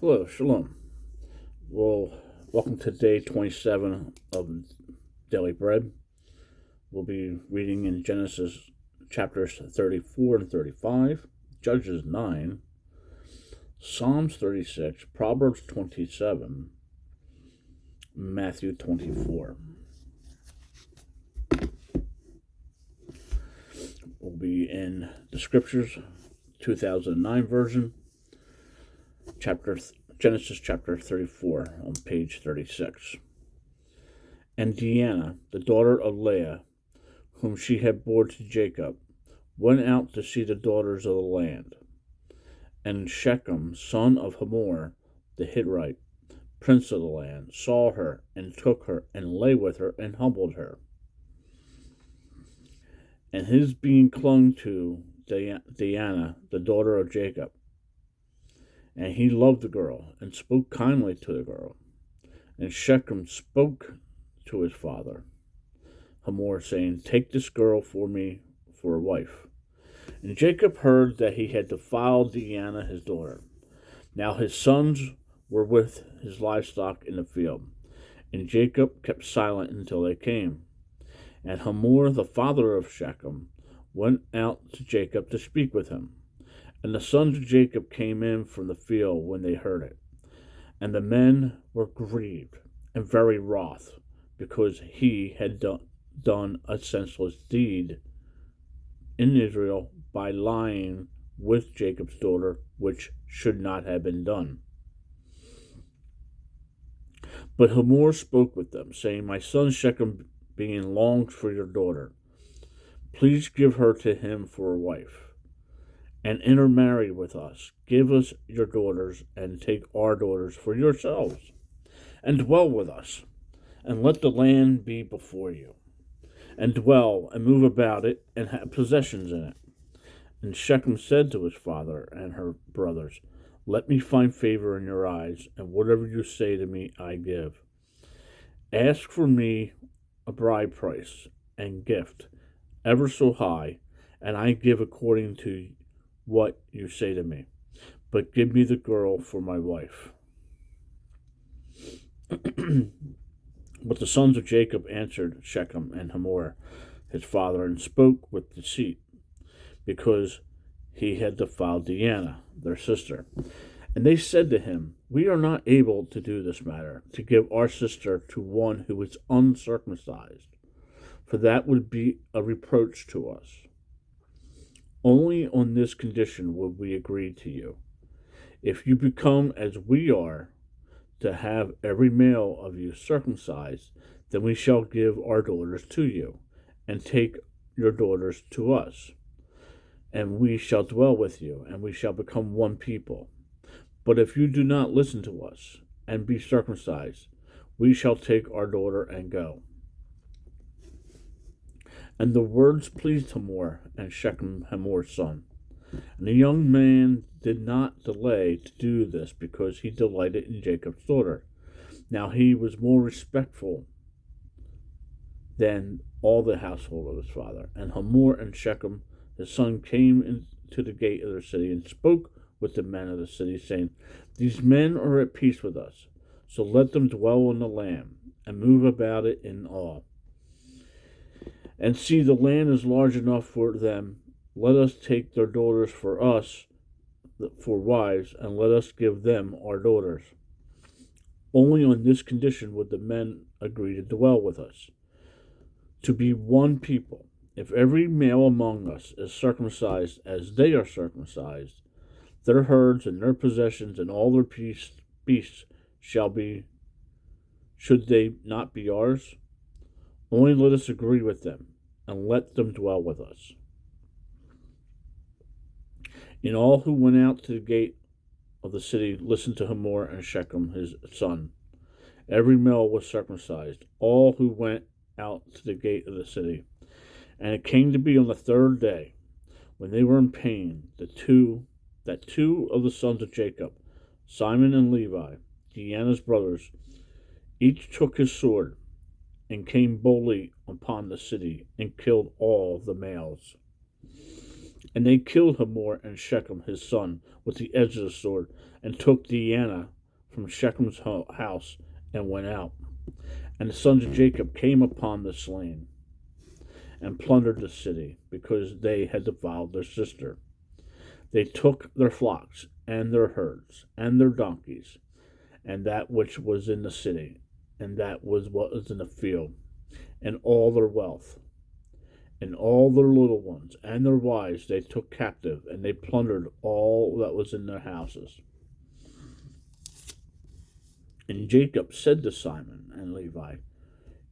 Hello, Shalom. Well, welcome to day 27 of Daily Bread. We'll be reading in Genesis chapters 34 and 35, Judges 9, Psalms 36, Proverbs 27, Matthew 24. We'll be in the Scriptures, 2009 version, Genesis chapter 34 on page 36. And Dinah, the daughter of Leah, whom she had borne to Jacob, went out to see the daughters of the land. And Shechem, son of Hamor, the Hittite, prince of the land, saw her, and took her, and lay with her, and humbled her. And his being clung to Dinah, the daughter of Jacob. And he loved the girl, and spoke kindly to the girl. And Shechem spoke to his father Hamor, saying, Take this girl for me for a wife. And Jacob heard that he had defiled Dinah his daughter. Now his sons were with his livestock in the field, and Jacob kept silent until they came. And Hamor, the father of Shechem, went out to Jacob to speak with him. And the sons of Jacob came in from the field when they heard it. And the men were grieved and very wroth, because he had done a senseless deed in Israel by lying with Jacob's daughter, which should not have been done. But Hamor spoke with them, saying, My son Shechem being longed for your daughter, please give her to him for a wife, and intermarry with us. Give us your daughters, and take our daughters for yourselves, and dwell with us, and let the land be before you, and dwell and move about it, and have possessions in it. And Shechem said to his father and her brothers, Let me find favor in your eyes, and whatever you say to me I give. Ask for me a bride price and gift, ever so high, and I give according to what you say to me. But give me the girl for my wife. But the sons of Jacob answered Shechem and Hamor, his father, and spoke with deceit, because he had defiled Dinah, their sister. And they said to him, We are not able to do this matter, to give our sister to one who is uncircumcised, for that would be a reproach to us. Only on this condition would we agree to you. If you become as we are, to have every male of you circumcised, then we shall give our daughters to you, and take your daughters to us. And we shall dwell with you, and we shall become one people. But if you do not listen to us, and be circumcised, we shall take our daughter and go. And the words pleased Hamor and Shechem, Hamor's son. And the young man did not delay to do this, because he delighted in Jacob's daughter. Now he was more respectful than all the household of his father. And Hamor and Shechem, his son, came into the gate of their city, and spoke with the men of the city, saying, These men are at peace with us, so let them dwell in the land, and move about it in awe. And see, the land is large enough for them. Let us take their daughters for us for wives, and let us give them our daughters. Only on this condition would the men agree to dwell with us, to be one people. If every male among us is circumcised as they are circumcised, their herds and their possessions and all their beasts should they not be ours? Only let us agree with them, and let them dwell with us. And all who went out to the gate of the city listened to Hamor and Shechem his son. Every male was circumcised, all who went out to the gate of the city. And it came to be on the third day, when they were in pain, that two of the sons of Jacob, Simon and Levi, Dinah's brothers, each took his sword, and came boldly upon the city, and killed all the males. And they killed Hamor and Shechem his son with the edge of the sword, and took Dinah from Shechem's house and went out. And the sons of Jacob came upon the slain and plundered the city, because they had defiled their sister. They took their flocks and their herds and their donkeys, and that which was in the city, and that was what was in the field, and all their wealth, and all their little ones, and their wives they took captive, and they plundered all that was in their houses. And Jacob said to Simon and Levi,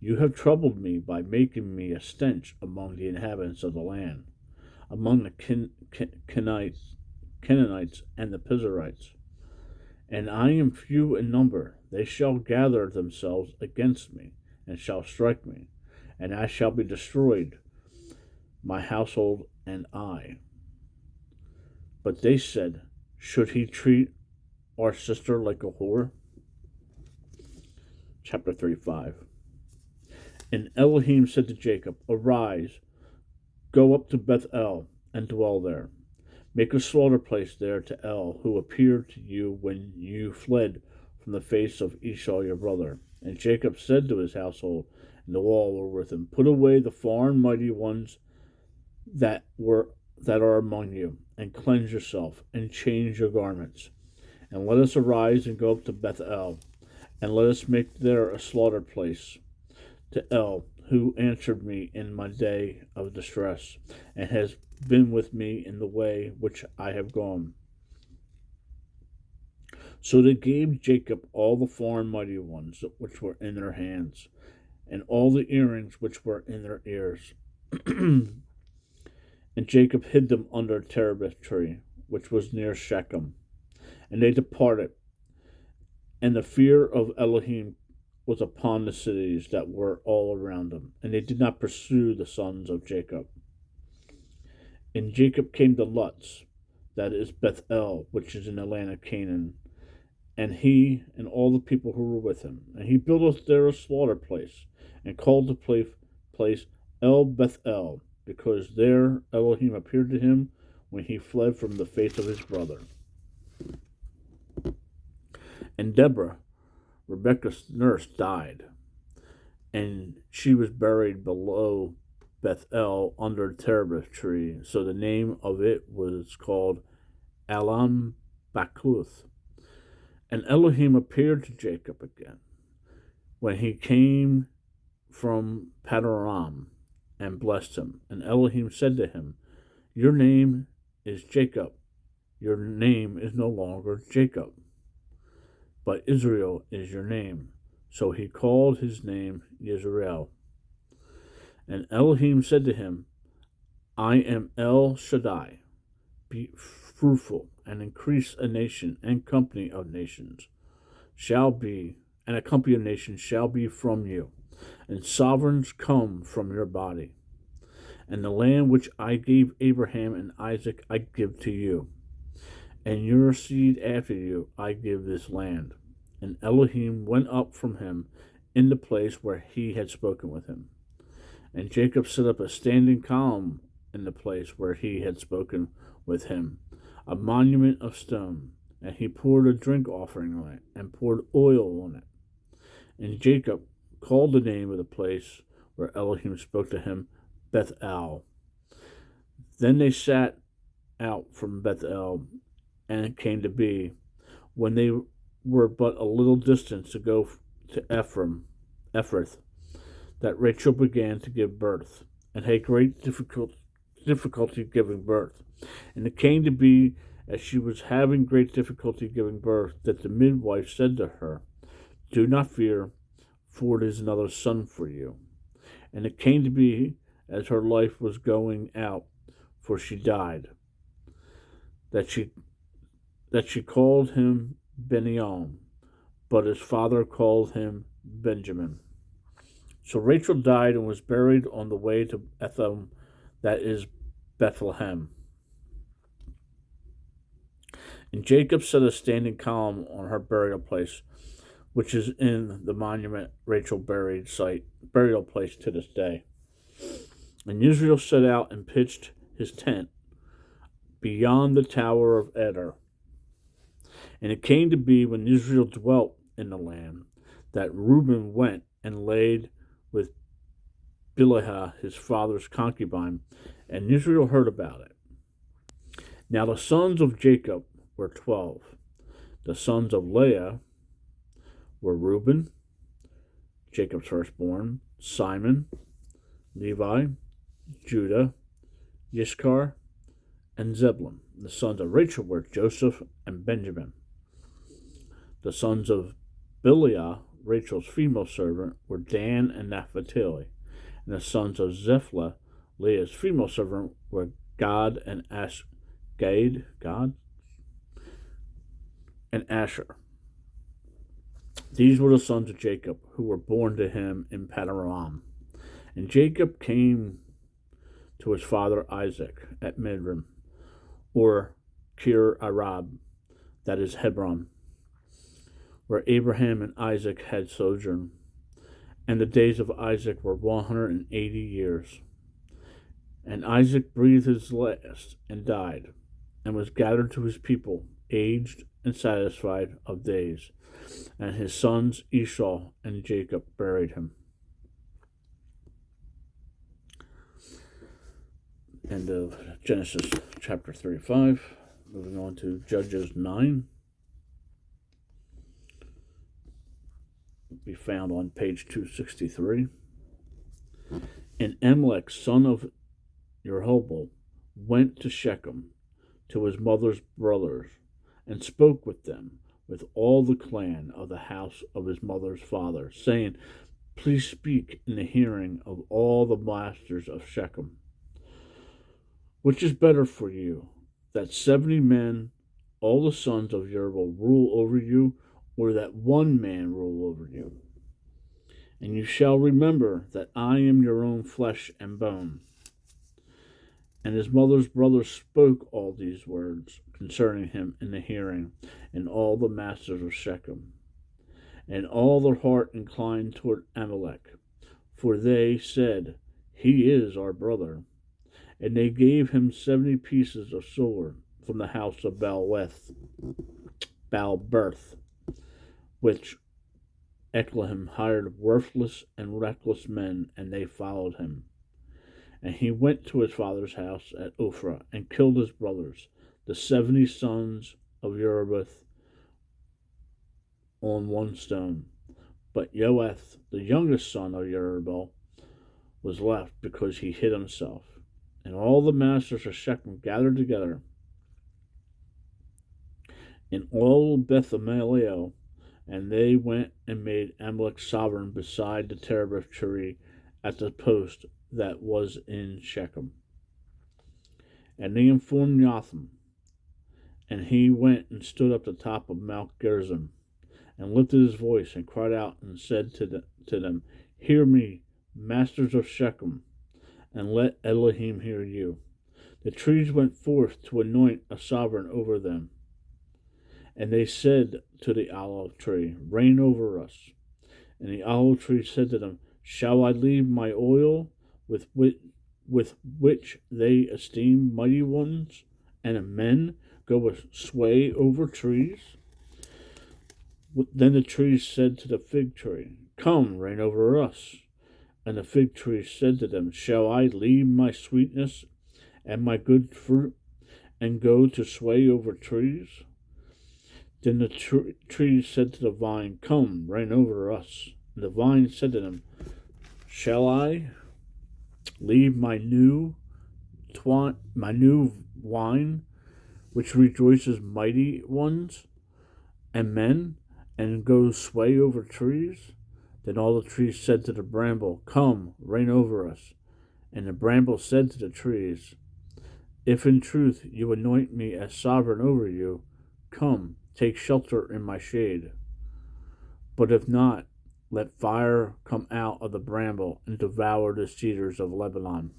You have troubled me by making me a stench among the inhabitants of the land, among the Canaanites and the Perizzites. And I am few in number. They shall gather themselves against me, and shall strike me, and I shall be destroyed, my household and I. But they said, Should he treat our sister like a whore? Chapter 35. And Elohim said to Jacob, Arise, go up to Bethel, and dwell there. Make a slaughter place there to El, who appeared to you when you fled from the face of Esau your brother. And Jacob said to his household, and all were with him, Put away the foreign mighty ones that are among you, and cleanse yourself, and change your garments. And let us arise and go up to Bethel, and let us make there a slaughter place to El, who answered me in my day of distress, and has been with me in the way which I have gone. So they gave Jacob all the foreign mighty ones which were in their hands, and all the earrings which were in their ears. And Jacob hid them under a terebinth tree, which was near Shechem. And they departed, and the fear of Elohim was upon the cities that were all around them, and they did not pursue the sons of Jacob. And Jacob came to Luz, that is Bethel, which is in the land of Canaan, and he and all the people who were with him. And he built there a slaughter place, and called the place El Bethel, because there Elohim appeared to him when he fled from the face of his brother. And Deborah, Rebekah's nurse, died, and she was buried below Bethel under a terebinth tree. So the name of it was called Alam Bakuth. And Elohim appeared to Jacob again when he came from Padan-aram, and blessed him. And Elohim said to him, Your name is Jacob. Your name is no longer Jacob, but Israel is your name. So he called his name Yisrael. And Elohim said to him, I am El Shaddai. Be fruitful and increase a nation, and company of nations shall be, and a company of nations shall be from you, and sovereigns come from your body. And the land which I gave Abraham and Isaac I give to you, and your seed after you I give this land. And Elohim went up from him in the place where he had spoken with him. And Jacob set up a standing column in the place where he had spoken with him, a monument of stone. And he poured a drink offering on it, and poured oil on it. And Jacob called the name of the place where Elohim spoke to him Bethel. Then they set out from Bethel, and it came to be, when they were but a little distance to go to Ephrath, that Rachel began to give birth, and had great difficulty giving birth. And it came to be, as she was having great difficulty giving birth, that the midwife said to her, Do not fear, for it is another son for you. And it came to be, as her life was going out, for she died, that she called him Beniam, but his father called him Benjamin. So Rachel died and was buried on the way to Etham, that is Bethlehem. And Jacob set a standing column on her burial place, which is in the monument Rachel burial place to this day. And Israel set out and pitched his tent beyond the tower of Eder, And it came to be when Israel dwelt in the land that Reuben went and laid with Bilhah, his father's concubine, and Israel heard about it. Now the sons of Jacob were 12. The sons of Leah were Reuben, Jacob's firstborn, Simon, Levi, Judah, Yishkar, and Zebulun. The sons of Rachel were Joseph and Benjamin. The sons of Bilhah, Rachel's female servant, were Dan and Naphtali. And the sons of Zephalah, Leah's female servant, were Gad and Gad and Asher. These were the sons of Jacob, who were born to him in Padanaram. And Jacob came to his father Isaac at Midian, or Kir Arab, that is Hebron, where Abraham and Isaac had sojourned. And the days of Isaac were 180 years. And Isaac breathed his last and died, and was gathered to his people, aged and satisfied of days. And his sons Esau and Jacob buried him. End of Genesis chapter 35. Moving on to Judges 9. Be found on page 263. And Amalek, son of Jeroboam, went to Shechem, to his mother's brothers, and spoke with them, with all the clan of the house of his mother's father, saying, Please speak in the hearing of all the masters of Shechem. Which is better for you, that 70 men, all the sons of Jeroboam, rule over you, or that one man rule over you? And you shall remember that I am your own flesh and bone. And his mother's brothers spoke all these words concerning him in the hearing, and all the masters of Shechem. And all their heart inclined toward Amalek, for they said, He is our brother. And they gave him 70 pieces of silver from the house of Baalberth, which Elohim hired worthless and reckless men, and they followed him. And he went to his father's house at Ophrah, and killed his brothers, the 70 sons of Jeroboam, on one stone. But Joath, the youngest son of Jeroboam, was left, because he hid himself. And all the masters of Shechem gathered together in all Beth-Amaleo, and they went and made Amalek sovereign beside the terebinth tree at the post that was in Shechem. And they informed Jotham, and he went and stood up the top of Mount Gerizim, and lifted his voice, and cried out, and said to them, Hear me, masters of Shechem, and let Elohim hear you. The trees went forth to anoint a sovereign over them. And they said to the olive tree, Reign over us. And the olive tree said to them, Shall I leave my oil with which they esteem mighty ones, and men go sway over trees? Then the trees said to the fig tree, Come, reign over us. And the fig tree said to them, Shall I leave my sweetness and my good fruit, and go to sway over trees? Then the tree said to the vine, Come, reign over us. And the vine said to them, Shall I leave my new wine, which rejoices mighty ones and men, and go sway over trees? Then all the trees said to the bramble, Come, reign over us. And the bramble said to the trees, If in truth you anoint me as sovereign over you, come, take shelter in my shade. But if not, let fire come out of the bramble and devour the cedars of Lebanon.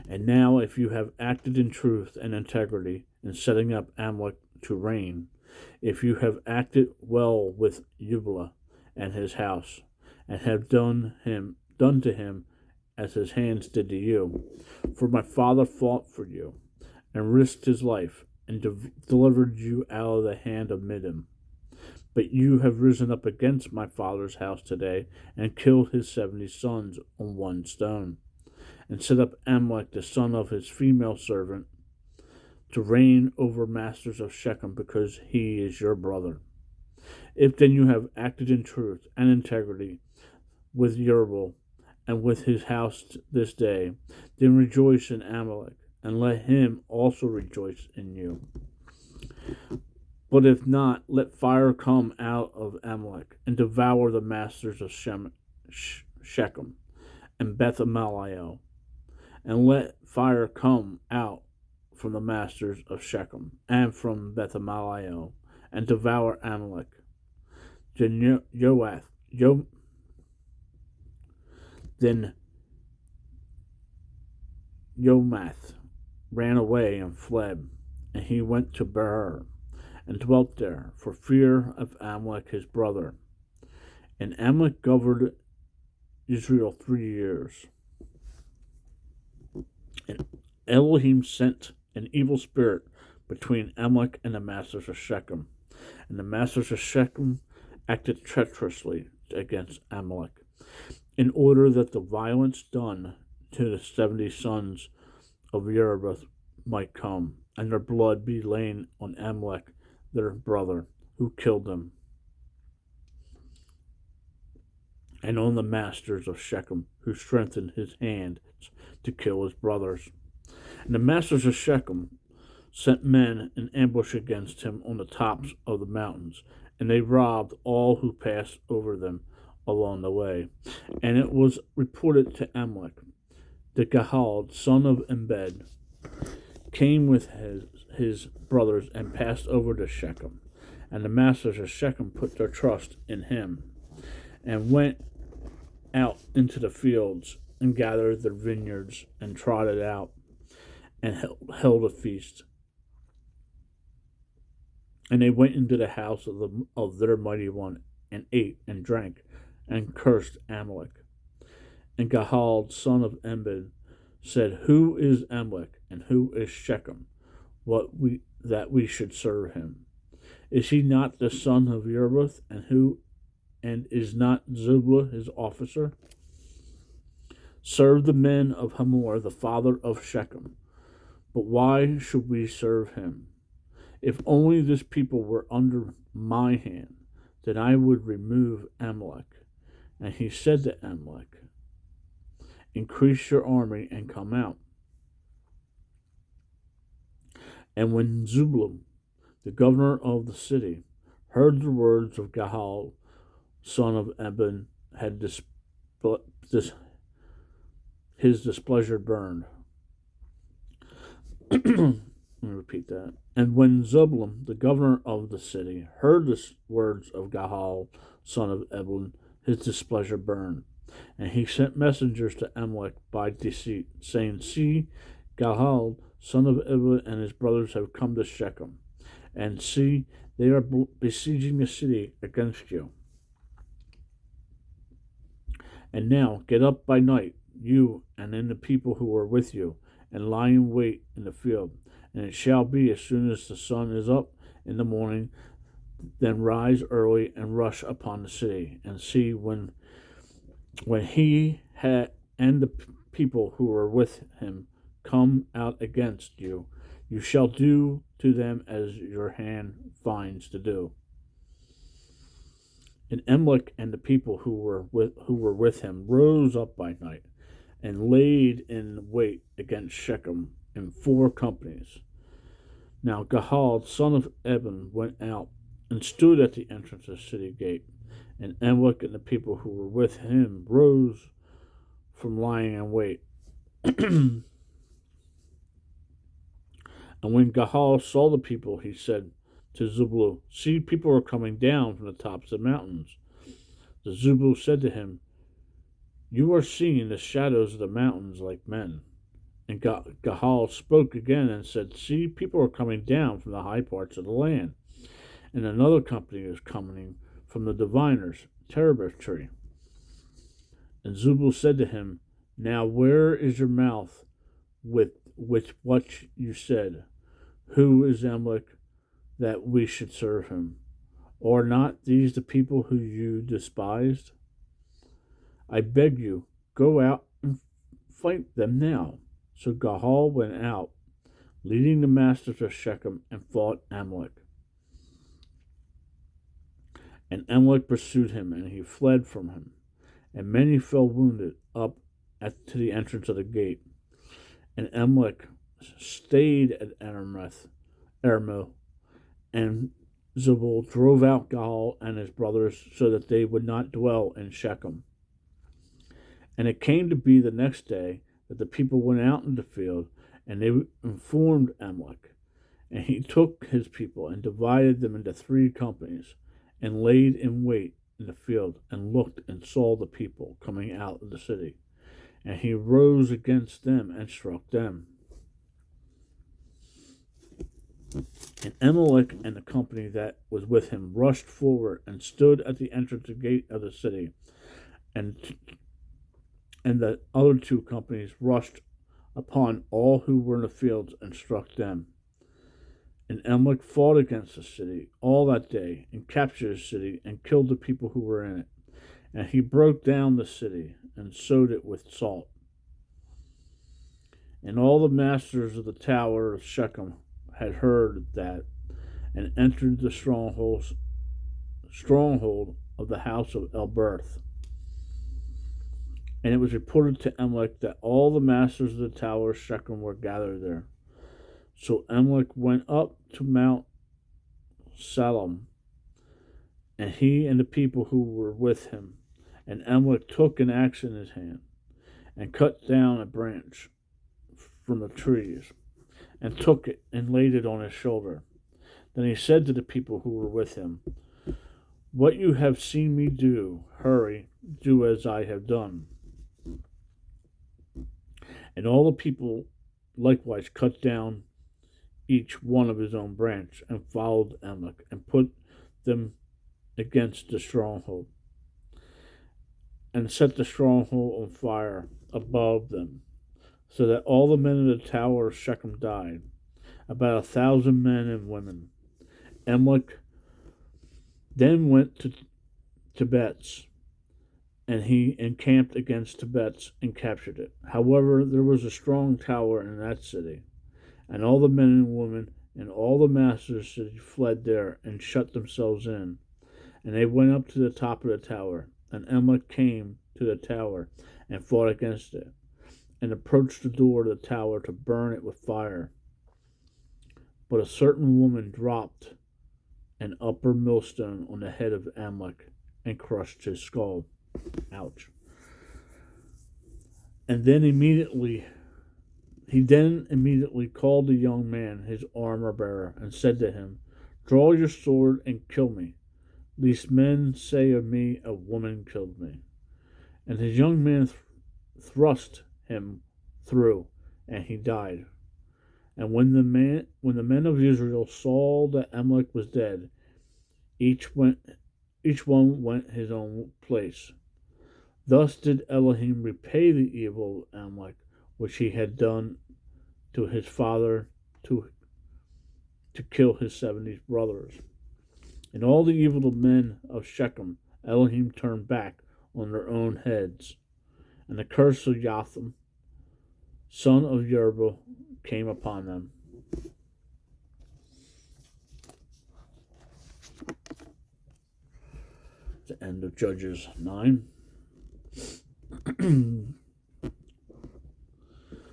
And now, if you have acted in truth and integrity in setting up Amalek to reign, if you have acted well with Ubla and his house, and have done to him as his hands did to you, for my father fought for you, and risked his life, and delivered you out of the hand of Midian. But you have risen up against my father's house today, and killed his 70 sons on one stone, and set up Amalek the son of his female servant to reign over masters of Shechem, because he is your brother. If then you have acted in truth and integrity with Yerbal and with his house this day, then rejoice in Amalek, and let him also rejoice in you. But if not, let fire come out of Amalek, and devour the masters of Shechem and Beth Amaliel, and let fire come out from the masters of Shechem and from Beth Amaliel, and devour Amalek. Then Jomath ran away and fled, and he went to Beer, and dwelt there, for fear of Amalek his brother. And Amalek governed Israel 3 years. And Elohim sent an evil spirit between Amalek and the masters of Shechem, and the masters of Shechem acted treacherously against Amalek, in order that the violence done to the 70 sons of Yerubbeth might come, and their blood be lain on Amalek their brother, who killed them, and on the masters of Shechem, who strengthened his hands to kill his brothers. And the masters of Shechem sent men in ambush against him on the tops of the mountains, and they robbed all who passed over them along the way. And it was reported to Amalek that Gahal, son of Ebed, came with his brothers and passed over to Shechem. And the masters of Shechem put their trust in him, and went out into the fields, and gathered their vineyards, and trotted out, and held a feast. And they went into the house of their mighty one, and ate and drank, and cursed Amalek. And Gahal, son of Ebed, said, Who is Amalek, and who is Shechem, that we should serve him? Is he not the son of Yerubbeth, and is not Zubla his officer? Serve the men of Hamor, the father of Shechem. But why should we serve him? If only this people were under my hand, then I would remove Amalek. And he said to Amalek, Increase your army and come out. And when Zubla, the governor of the city, heard the words of Gahal, son of Ebed, had his displeasure burned. Let me repeat that. And when Zebulun, the governor of the city, heard the words of Gahal, son of Ebed, his displeasure burned. And he sent messengers to Amalek by deceit, saying, See, Gahal, son of Ebed, and his brothers have come to Shechem. And see, they are besieging the city against you. And now get up by night, you and then the people who are with you, and lie in wait in the field. And it shall be, as soon as the sun is up in the morning, then rise early and rush upon the city. And see, when he and the people who are with him come out against you, you shall do to them as your hand finds to do. And Amalek and the people who were with him rose up by night, and laid in wait against Shechem in 4 companies. Now Gahal, son of Ebed, went out and stood at the entrance of the city gate. And Amalek and the people who were with him rose from lying in wait. And when Gahal saw the people, he said to Zublu, See, people are coming down from the tops of the mountains. The Zublu said to him, You are seeing the shadows of the mountains like men. And Gahal spoke again and said, See, people are coming down from the high parts of the land. And another company is coming from the diviners, terebinth tree. And Zubul said to him, Now where is your mouth with what you said? Who is Amalek that we should serve him? Are not these the people who you despised? I beg you, go out and fight them now. So Gahal went out, leading the masters of Shechem, and fought Amalek. And Amalek pursued him, and he fled from him. And many fell wounded up to the entrance of the gate. And Amalek stayed at Ermel, and Zebul drove out Gaal and his brothers so that they would not dwell in Shechem. And it came to be the next day that the people went out in the field, and they informed Amalek. And he took his people and divided them into 3 companies, and laid in wait in the field, and looked and saw the people coming out of the city. And he rose against them and struck them. And Amalek and the company that was with him rushed forward and stood at the entrance gate of the city. And the other 2 companies rushed upon all who were in the fields and struck them. And Amalek fought against the city all that day, and captured the city, and killed the people who were in it. And he broke down the city, and sowed it with salt. And all the masters of the tower of Shechem had heard that, and entered the stronghold of the house of Elberth. And it was reported to Amalek that all the masters of the tower of Shechem were gathered there. So Amalek went up to Mount Salem, and he and the people who were with him. And Amalek took an axe in his hand, and cut down a branch from the trees, and took it and laid it on his shoulder. Then he said to the people who were with him, "What you have seen me do, hurry, do as I have done." And all the people likewise cut down each one of his own branch, and followed Amalek, and put them against the stronghold, and set the stronghold on fire above them, so that all the men of the tower of Shechem died, about 1,000 men and women. Amalek then went to Tebetz, and he encamped against Tebetz and captured it. However, there was a strong tower in that city, and all the men and women and all the masters of the city fled there and shut themselves in. And they went up to the top of the tower, and Amalek came to the tower and fought against it, and approached the door of the tower to burn it with fire. But a certain woman dropped an upper millstone on the head of Amalek and crushed his skull. Ouch. And then immediately called the young man, his armor bearer, and said to him, "Draw your sword and kill me, lest men say of me, a woman killed me." And his young man thrust him through, and he died. And when the men of Israel saw that Amalek was dead, each one went his own place. Thus did Elohim repay the evil of Amalek, which he had done to his father to kill his 70 brothers. And all the evil men of Shechem Elohim turned back on their own heads. And the curse of Jotham, son of Jerubbaal, came upon them. The end of Judges 9.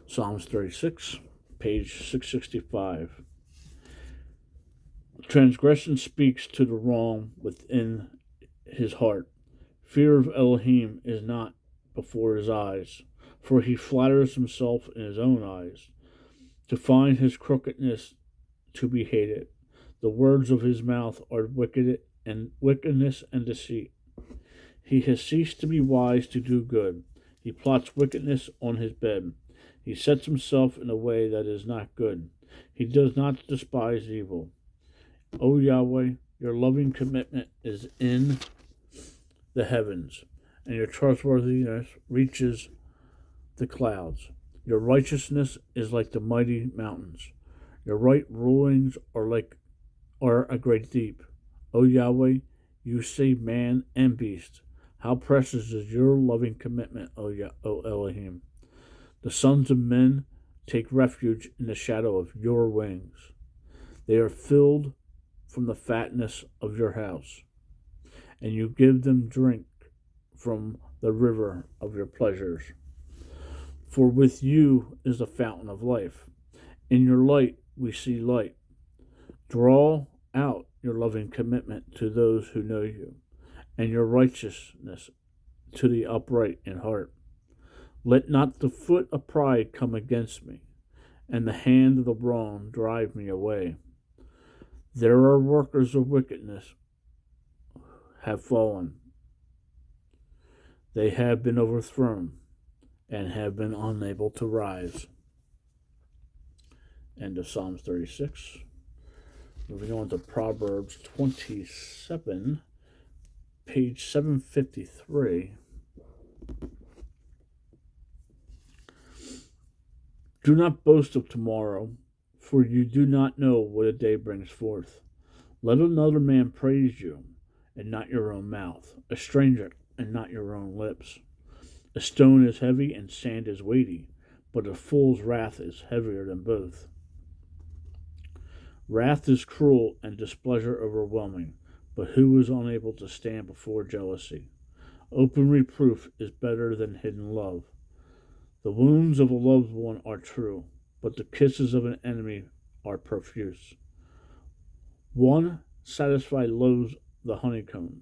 Psalms 36, page 665. Transgression speaks to the wrong within his heart. Fear of Elohim is not before his eyes, for he flatters himself in his own eyes, to find his crookedness to be hated. The words of his mouth are wickedness and deceit. He has ceased to be wise to do good. He plots wickedness on his bed. He sets himself in a way that is not good. He does not despise evil. O Yahweh, your loving commitment is in the heavens, and your trustworthiness reaches the clouds. Your righteousness is like the mighty mountains. Your right rulings are a great deep. O Yahweh, you save man and beast. How precious is your loving commitment, O Elohim. The sons of men take refuge in the shadow of your wings. They are filled from the fatness of your house, and you give them drink from the river of your pleasures. For with you is the fountain of life. In your light we see light. Draw out your loving commitment to those who know you, and your righteousness to the upright in heart. Let not the foot of pride come against me, and the hand of the wrong drive me away. There are workers of wickedness have fallen. They have been overthrown and have been unable to rise. End of Psalms 36. Moving on to Proverbs 27, page 753. Do not boast of tomorrow, for you do not know what a day brings forth. Let another man praise you, and not your own mouth, a stranger, and not your own lips. A stone is heavy and sand is weighty, but a fool's wrath is heavier than both. Wrath is cruel and displeasure overwhelming, but who is unable to stand before jealousy? Open reproof is better than hidden love. The wounds of a loved one are true, but the kisses of an enemy are profuse. One satisfied loathes the honeycomb,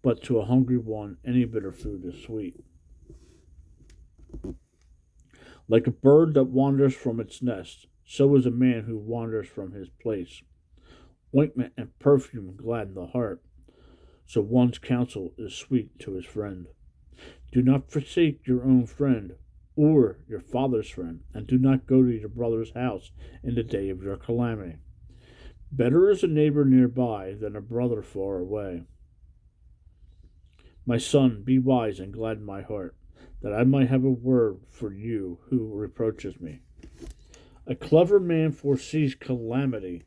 but to a hungry one any bitter food is sweet. Like a bird that wanders from its nest, so is a man who wanders from his place. Ointment and perfume gladden the heart, so one's counsel is sweet to his friend. Do not forsake your own friend or your father's friend, and do not go to your brother's house in the day of your calamity. Better is a neighbor nearby than a brother far away. My son, be wise and gladden my heart, that I might have a word for you who reproaches me. A clever man foresees calamity,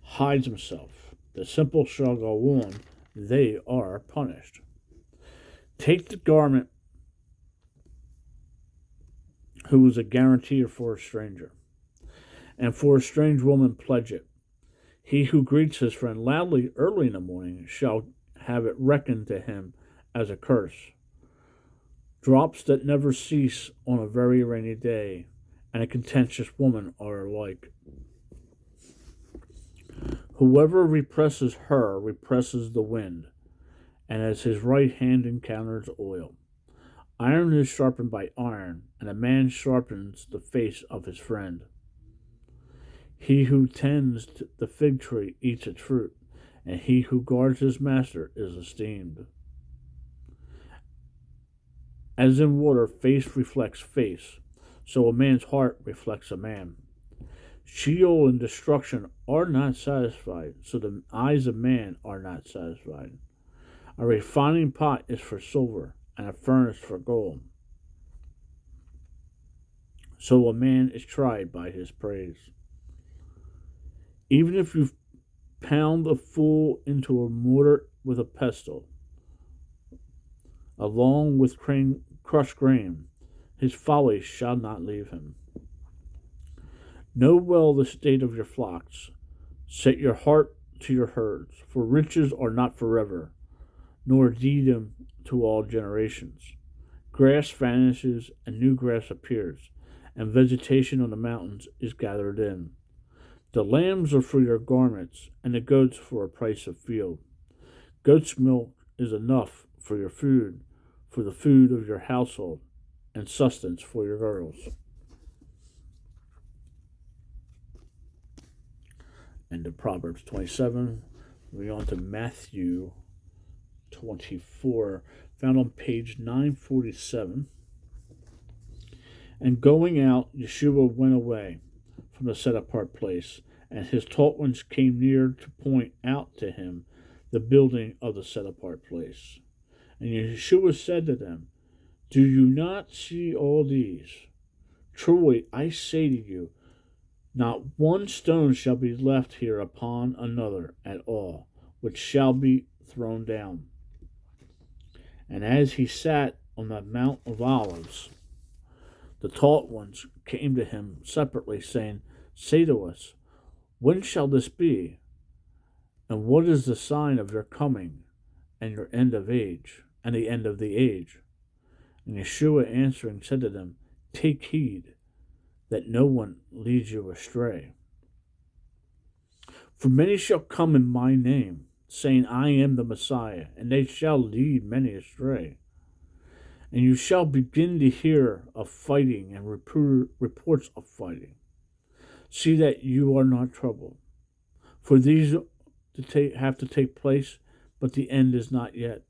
hides himself. The simple shall go on, they are punished. Take the garment who is a guarantor for a stranger, and for a strange woman pledge it. He who greets his friend loudly early in the morning shall have it reckoned to him as a curse. Drops that never cease on a very rainy day and a contentious woman are alike. Whoever represses her represses the wind, and as his right hand encounters oil. Iron is sharpened by iron, and a man sharpens the face of his friend. He who tends the fig tree eats its fruit, and he who guards his master is esteemed. As in water, face reflects face, so a man's heart reflects a man. Sheol and destruction are not satisfied, so the eyes of man are not satisfied. A refining pot is for silver, and a furnace for gold. So a man is tried by his praise. Even if you pound a fool into a mortar with a pestle, along with crushed grain, his folly shall not leave him. Know well the state of your flocks. Set your heart to your herds, for riches are not forever, nor deed them to all generations. Grass vanishes and new grass appears, and vegetation on the mountains is gathered in. The lambs are for your garments, and the goats for a price of field. Goat's milk is enough for your food, for the food of your household, and sustenance for your girls. End of Proverbs 27. Moving on to Matthew 24, found on page 947. And going out, Yeshua went away from the set apart place, and his taught ones came near to point out to him the building of the set apart place. And Yeshua said to them, Do you not see all these? Truly, I say to you, Not one stone shall be left here upon another at all, which shall be thrown down. And as he sat on the Mount of Olives, the taught ones came to him separately, saying, Say to us, when shall this be? And what is the sign of your coming and your end of age, and the end of the age? And Yeshua answering said to them, Take heed that no one leads you astray. For many shall come in my name, saying, I am the Messiah, and they shall lead many astray. And you shall begin to hear of fighting and reports of fighting. See that you are not troubled. For these have to take place, but the end is not yet.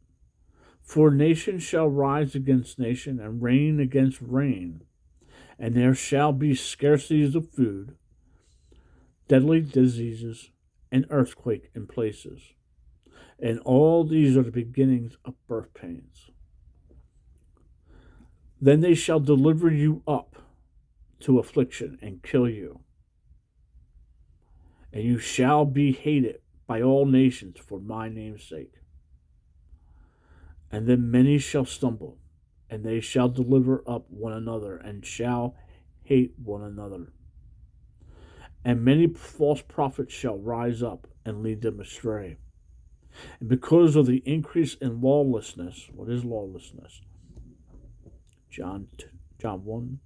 For nation shall rise against nation, and reign against reign. And there shall be scarcities of food, deadly diseases, and earthquake in places. And all these are the beginnings of birth pains. Then they shall deliver you up to affliction and kill you. And you shall be hated by all nations for my name's sake. And then many shall stumble, and they shall deliver up one another, and shall hate one another. And many false prophets shall rise up and lead them astray. And because of the increase in lawlessness, what is lawlessness? John 1.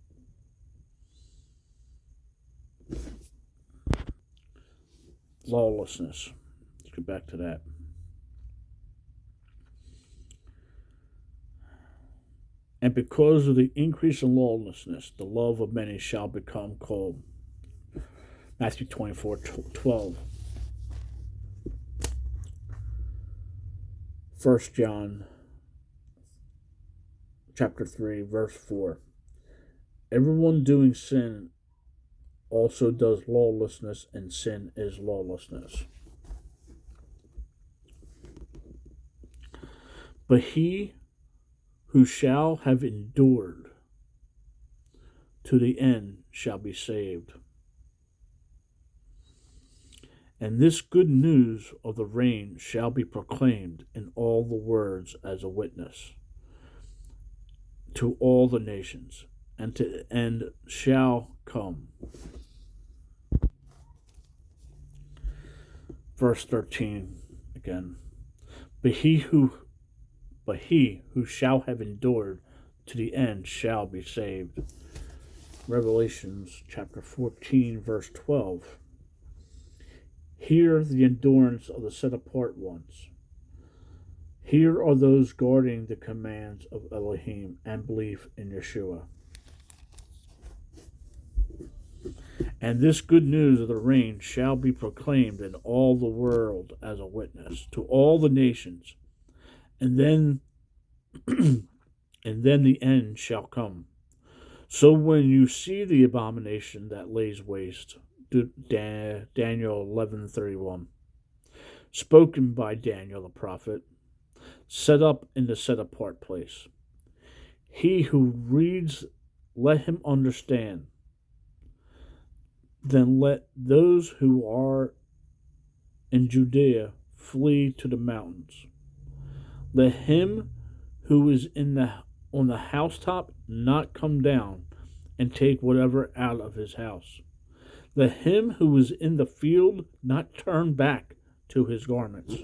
Lawlessness. Let's get back to that. And because of the increase in lawlessness, the love of many shall become cold. Matthew 24:12. 1 John chapter 3, verse 4. Everyone doing sin also does lawlessness, and sin is lawlessness. But he who shall have endured to the end shall be saved. And this good news of the reign shall be proclaimed in all the worlds as a witness to all the nations, and to the end shall come. Verse 13 again. But he who shall have endured to the end shall be saved. Revelations chapter 14, verse 12. Hear the endurance of the set-apart ones. Here are those guarding the commands of Elohim and belief in Yeshua. And this good news of the reign shall be proclaimed in all the world as a witness to all the nations, and then the end shall come. So when you see the abomination that lays waste, Daniel 11:31, spoken by Daniel the prophet, set up in the set-apart place. He who reads, let him understand. Then let those who are in Judea flee to the mountains. Let him who is on the housetop not come down and take whatever out of his house. Let him who is in the field not turn back to his garments.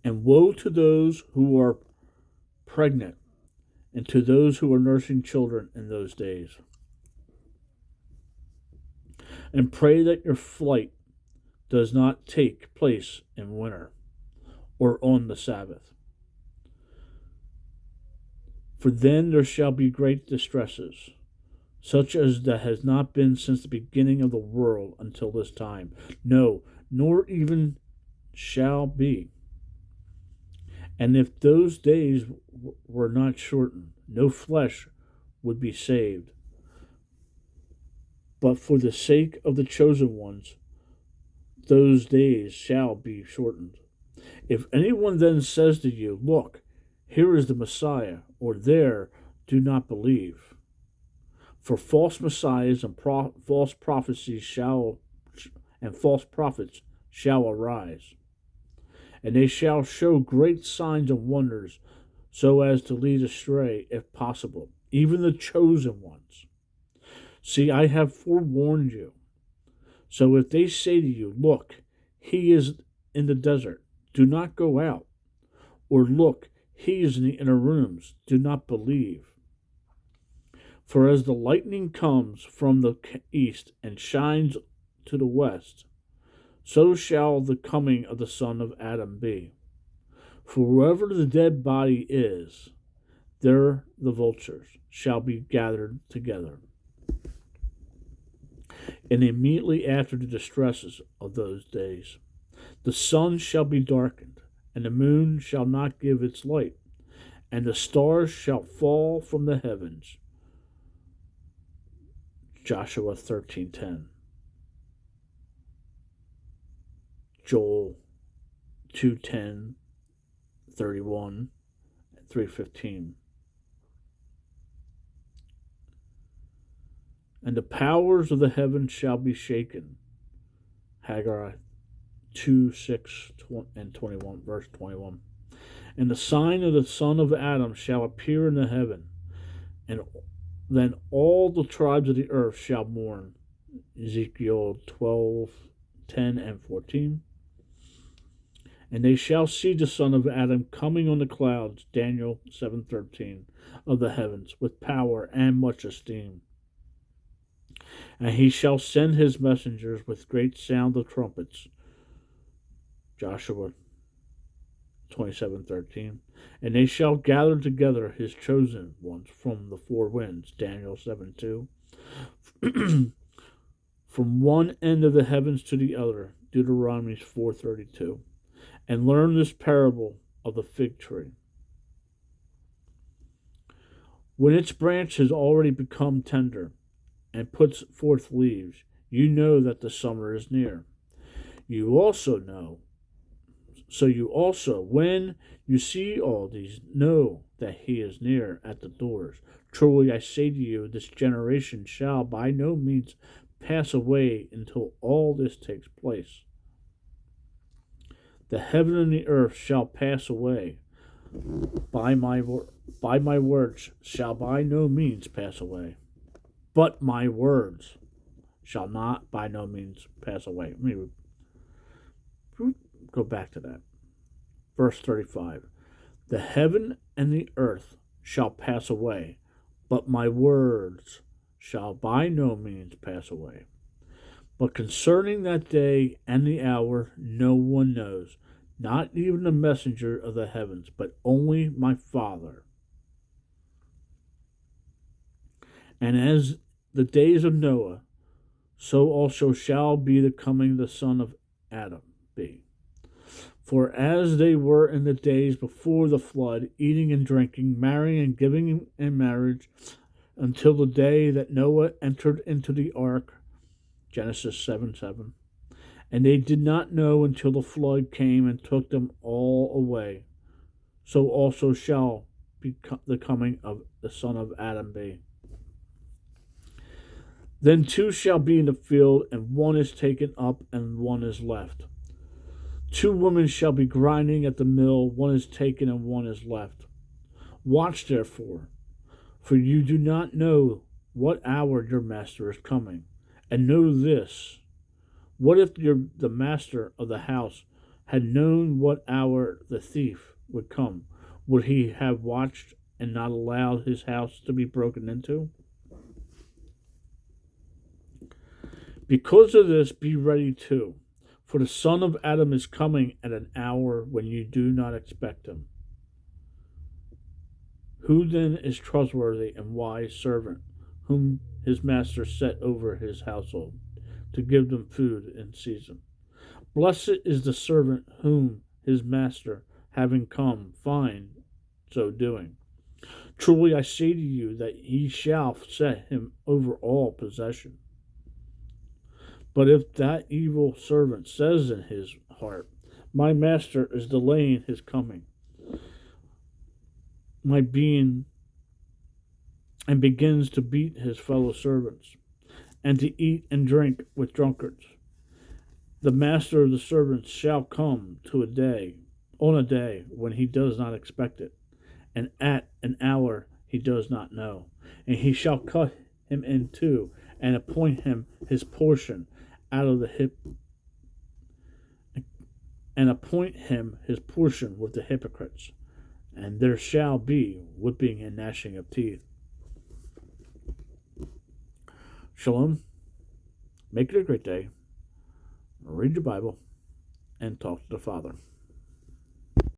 And woe to those who are pregnant, and to those who are nursing children in those days. And pray that your flight does not take place in winter or on the Sabbath. For then there shall be great distresses, such as that has not been since the beginning of the world until this time. No, nor even shall be. And if those days were not shortened, no flesh would be saved. But for the sake of the chosen ones, those days shall be shortened. If anyone then says to you, Look, here is the Messiah, or there, do not believe. For false messiahs and false prophecies and false prophets shall arise, and they shall show great signs and wonders, so as to lead astray, if possible, even the chosen ones. See, I have forewarned you. So if they say to you, look, he is in the desert, do not go out. Or look, he is in the inner rooms, do not believe. For as the lightning comes from the east and shines to the west, so shall the coming of the Son of Adam be. For wherever the dead body is, there the vultures shall be gathered together. And immediately after the distresses of those days, the sun shall be darkened, and the moon shall not give its light, and the stars shall fall from the heavens. Joshua 13:10. Joel 2:10, 31, and 3:15. And the powers of the heavens shall be shaken. Haggai 2:6 and 21, verse 21. And the sign of the Son of Adam shall appear in the heaven, and then all the tribes of the earth shall mourn. Ezekiel 12:10 and 14. And they shall see the Son of Adam coming on the clouds, Daniel 7:13, of the heavens, with power and much esteem. And he shall send his messengers with great sound of trumpets, Joshua 27:13. And they shall gather together his chosen ones from the four winds, Daniel 7:2. From one end of the heavens to the other, Deuteronomy 4:32. And learn this parable of the fig tree. When its branch has already become tender and puts forth leaves, you know that the summer is near. You also, when you see all these, know that he is near at the doors. Truly I say to you, this generation shall by no means pass away until all this takes place. The heaven and the earth shall pass away, by my words shall by no means pass away. But my words shall not by no means pass away. Let me go back to that. Verse 35. The heaven and the earth shall pass away, but my words shall by no means pass away. But concerning that day and the hour, no one knows, not even the messenger of the heavens, but only my Father. And as the days of Noah, so also shall be the coming of the Son of Adam be. For as they were in the days before the flood, eating and drinking, marrying and giving in marriage, until the day that Noah entered into the ark, Genesis 7:7. And they did not know until the flood came and took them all away. So also shall be the coming of the Son of Adam be. Then two shall be in the field, and one is taken up, and one is left. Two women shall be grinding at the mill, one is taken, and one is left. Watch therefore, for you do not know what hour your master is coming. And know this, what if the master of the house had known what hour the thief would come? Would he have watched and not allowed his house to be broken into? Because of this, be ready too, for the Son of Adam is coming at an hour when you do not expect him. Who then is trustworthy and wise servant, whom his master set over his household, to give them food in season? Blessed is the servant whom his master, having come, find so doing. Truly I say to you that he shall set him over all possession. But if that evil servant says in his heart, my master is delaying his coming, my being and begins to beat his fellow servants, and to eat and drink with drunkards. The master of the servants shall come on a day when he does not expect it, and at an hour he does not know. And he shall cut him in two, and appoint him his portion out of the hip, and appoint him his portion with the hypocrites. And there shall be whipping and gnashing of teeth. Shalom. Make it a great day. Read your Bible and talk to the Father.